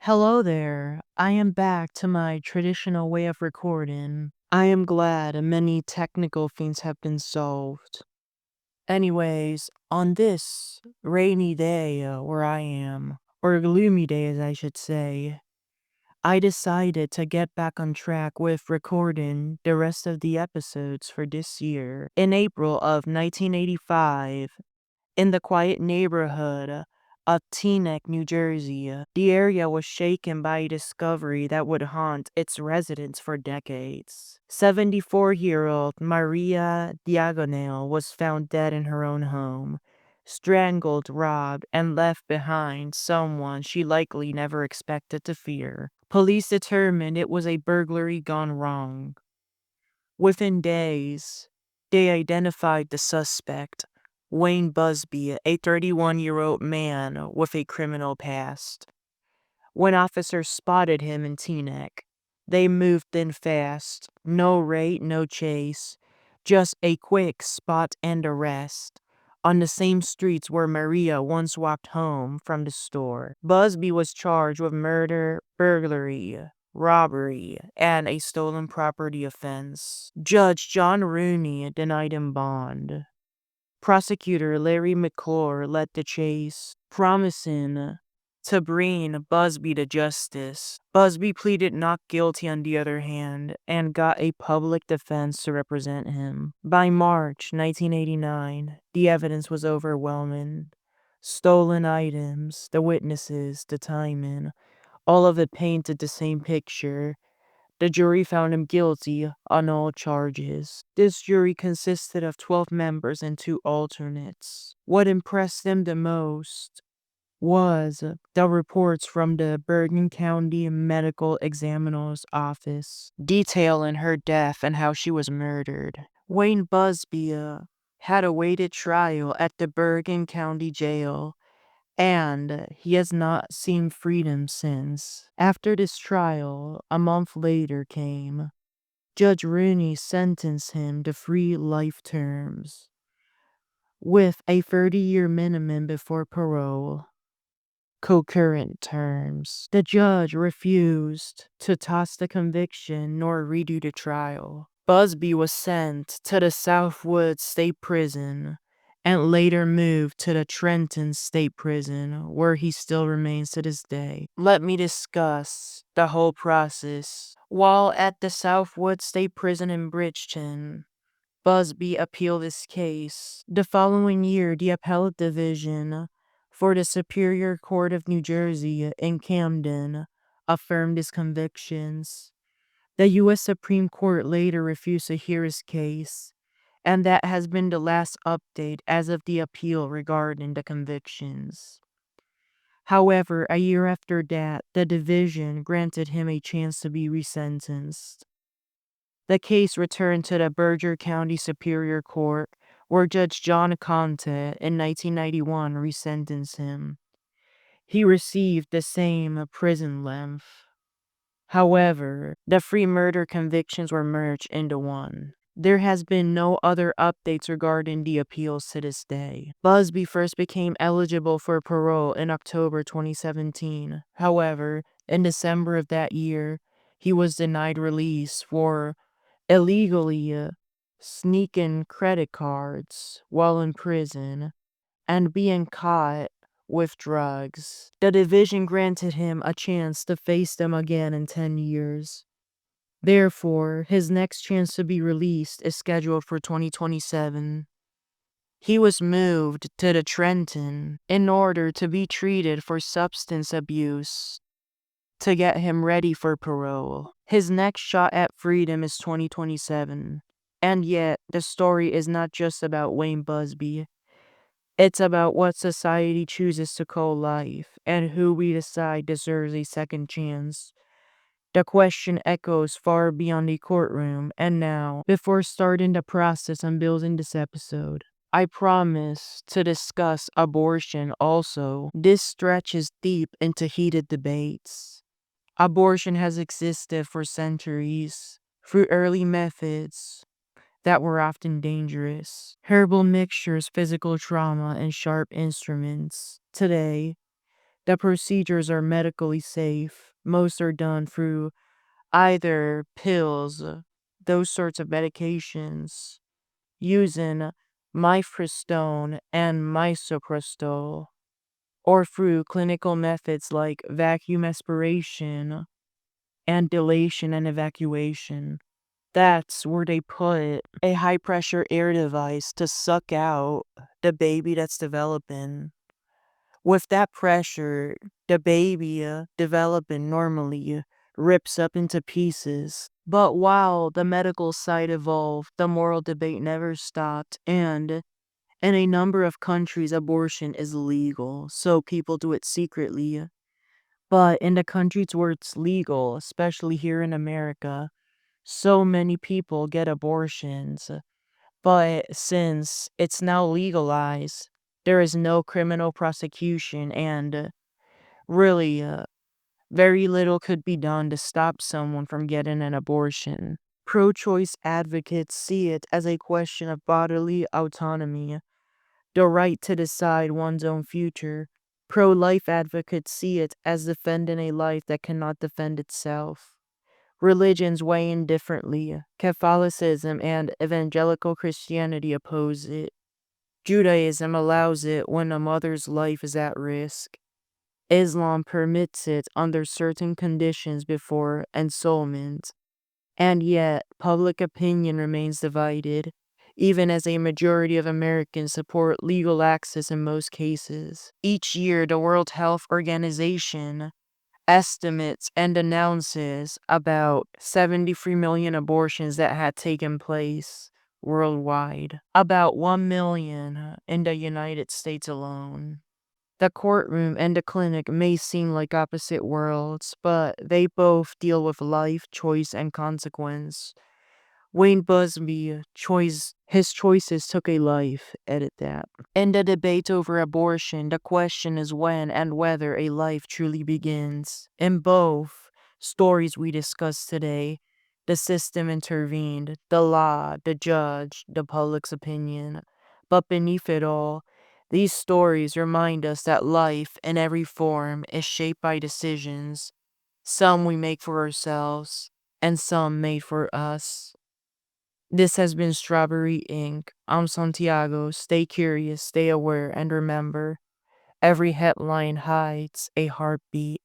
Hello there. I am back to my traditional way of recording. I am glad many technical things have been solved. Anyways, on this rainy day where I am, or gloomy day as I should say, I decided to get back on track with recording the rest of the episodes for this year. In April of 1985, in the quiet neighborhood of Teaneck, New Jersey, the area was shaken by a discovery that would haunt its residents for decades. 74-year-old Maria Diagonale was found dead in her own home, strangled, robbed, and left behind someone she likely never expected to fear. Police determined it was a burglary gone wrong. Within days, they identified the suspect, Wayne Busby, a 31-year-old man with a criminal past. When officers spotted him in Teaneck, they moved in fast. No raid, no chase, just a quick spot and arrest. On the same streets where Maria once walked home from the store. Busby was charged with murder, burglary, robbery, and a stolen property offense. Judge John Rooney denied him bond. Prosecutor Larry McClure led the chase, promising to bring Busby to justice. Busby pleaded not guilty on the other hand, and got a public defense to represent him. By March 1989, the evidence was overwhelming. Stolen items, the witnesses, the timing, all of it painted the same picture. The jury found him guilty on all charges. This jury consisted of 12 members and 2 alternates. What impressed them the most was the reports from the Bergen County Medical Examiner's office detailing her death and how she was murdered. Wayne Busby had awaited trial at the Bergen County Jail, and he has not seen freedom since. After this trial, a month later came. Judge Rooney sentenced him to 3 life terms, with a 30-year minimum before parole. Concurrent terms. The judge refused to toss the conviction nor redo the trial. Busby was sent to the Southwood State Prison and later moved to the Trenton State Prison, where he still remains to this day. Let me discuss the whole process. While at the Southwood State Prison in Bridgeton, Busby appealed his case. The following year, the Appellate Division for the Superior Court of New Jersey in Camden affirmed his convictions. The U.S. Supreme Court later refused to hear his case, and that has been the last update as of the appeal regarding the convictions. However, a year after that, the division granted him a chance to be resentenced. The case returned to the Bergen County Superior Court, where Judge John Conte in 1991 resentenced him. He received the same prison length. However, the 3 murder convictions were merged into one. There has been no other updates regarding the appeals to this day. Busby first became eligible for parole in October 2017. However, in December of that year, he was denied release for illegally sneaking credit cards while in prison and being caught with drugs. The division granted him a chance to face them again in 10 years. Therefore, his next chance to be released is scheduled for 2027. He was moved to the Trenton in order to be treated for substance abuse to get him ready for parole. His next shot at freedom is 2027. And yet, the story is not just about Wayne Busby. It's about what society chooses to call life and who we decide deserves a second chance. The question echoes far beyond the courtroom, and now, before starting the process on building this episode, I promise to discuss abortion also. This stretches deep into heated debates. Abortion has existed for centuries through early methods that were often dangerous. Herbal mixtures, physical trauma, and sharp instruments. Today, The procedures are medically safe. Most are done through either pills, those sorts of medications, using mifepristone and misoprostol, or through clinical methods like vacuum aspiration and dilation and evacuation. That's where they put a high pressure air device to suck out the baby that's developing. With that pressure, the baby developing normally rips up into pieces. But while the medical side evolved, the moral debate never stopped, and in a number of countries, abortion is legal, so people do it secretly. But in the countries where it's legal, especially here in America, so many people get abortions. But since it's now legalized, there is no criminal prosecution, and really, very little could be done to stop someone from getting an abortion. Pro choice advocates see it as a question of bodily autonomy, the right to decide one's own future. Pro life advocates see it as defending a life that cannot defend itself. Religions weigh in differently. Catholicism and evangelical Christianity oppose it. Judaism allows it when a mother's life is at risk. Islam permits it under certain conditions before ensoulment. And yet, public opinion remains divided, even as a majority of Americans support legal access in most cases. Each year, the World Health Organization estimates and announces about 73 million abortions that had taken place worldwide, about 1 million in the United States alone. The courtroom and the clinic may seem like opposite worlds, but they both deal with life, choice, and consequence. Wayne Busby his choices took a life, edit that. In the debate over abortion, the question is when and whether a life truly begins. In both stories we discussed today, the system intervened, the law, the judge, the public's opinion. But beneath it all, these stories remind us that life in every form is shaped by decisions, some we make for ourselves, and some made for us. This has been Strawberry Ink. I'm Santiago. Stay curious, stay aware, and remember, every headline hides a heartbeat.